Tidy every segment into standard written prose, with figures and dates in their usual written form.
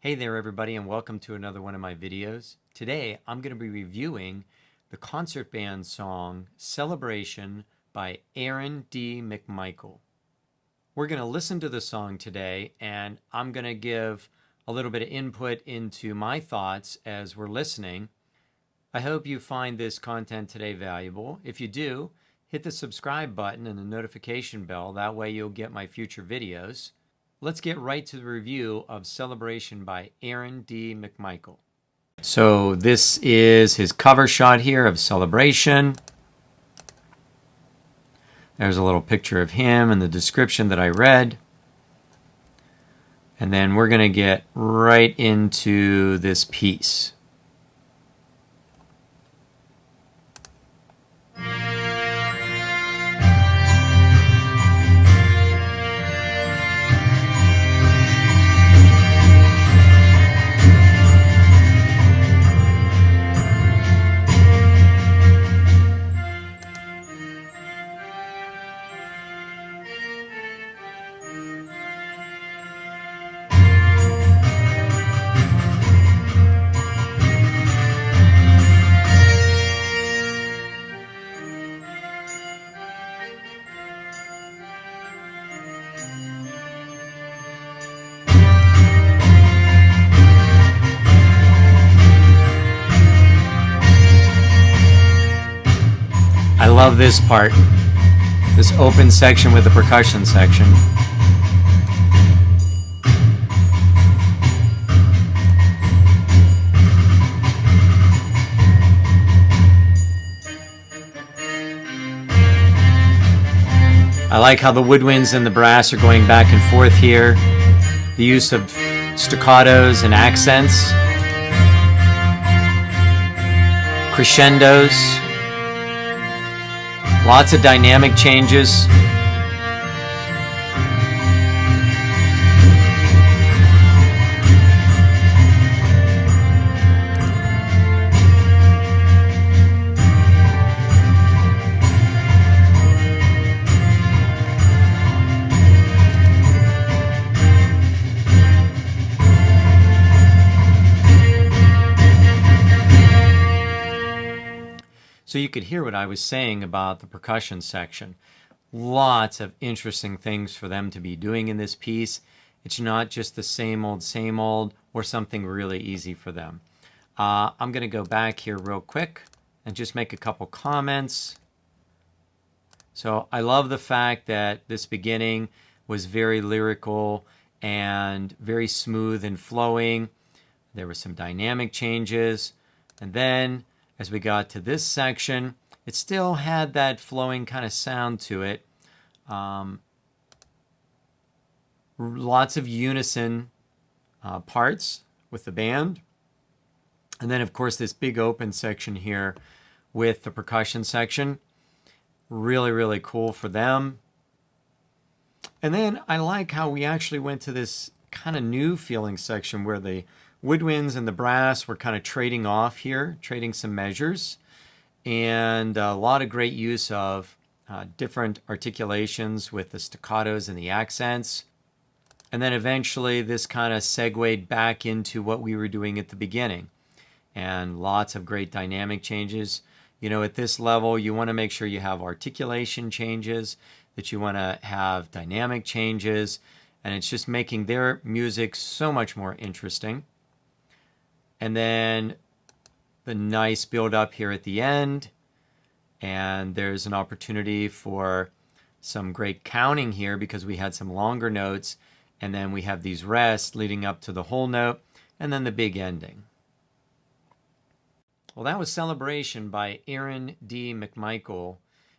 Hey there everybody, and welcome to another one of my videos. Today I'm going to be reviewing the concert band song Celebration by Aaron D McMichael. We're going to listen to the song today, and I'm going to give a little bit of input into my thoughts as we're listening. I hope you find this content today valuable. If you do, hit the subscribe button and the notification bell. That way you'll get my future videos. Let's get right to the review of Celebration by Aaron D McMichael. So this is his cover shot here of Celebration. There's a little picture of him and the description that I read. And then we're going to get right into this piece. I love this part, this open section with the percussion section. I like how the woodwinds and the brass are going back and forth here. The use of staccatos and accents, crescendos. Lots of dynamic changes. So you could hear what I was saying about the percussion section. Lots of interesting things for them to be doing in this piece. It's not just the same old, or something really easy for them. I'm going to go back here real quick and just make a couple comments. So I love the fact that this beginning was very lyrical and very smooth and flowing. There were some dynamic changes. And then as we got to this section, it still had that flowing kind of sound to it. Lots of unison parts with the band. And then, of course, this big open section here with the percussion section. Really, really cool for them. And then I like how we actually went to this kind of new feeling section where the woodwinds and the brass were kind of trading off here, trading some measures, and a lot of great use of different articulations with the staccatos and the accents. And then eventually this kind of segued back into what we were doing at the beginning, and lots of great dynamic changes. You know, at this level, you want to make sure you have articulation changes, that you want to have dynamic changes, and it's just making their music so much more interesting. And then the nice build up here at the end. And there's an opportunity for some great counting here because we had some longer notes. And then we have these rests leading up to the whole note. And then the big ending. Well, that was Celebration by Aaron D McMichael.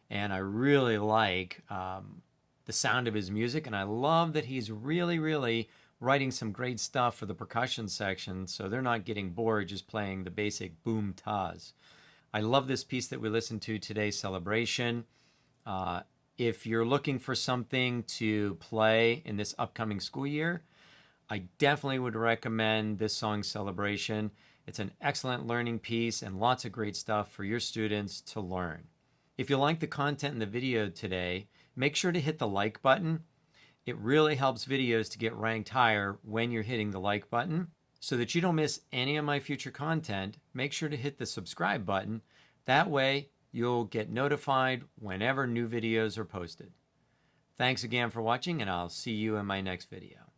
And I really like the sound of his music. And I love that he's really writing some great stuff for the percussion section, so they're not getting bored just playing the basic boom tas. I love this piece that we listened to today, Celebration. If you're looking for something to play in this upcoming school year, I definitely would recommend this song, Celebration. It's an excellent learning piece and lots of great stuff for your students to learn. If you like the content in the video today, make sure to hit the like button. It really helps videos to get ranked higher when you're hitting the like button. So that you don't miss any of my future content, make sure to hit the subscribe button. That way, you'll get notified whenever new videos are posted. Thanks again for watching, and I'll see you in my next video.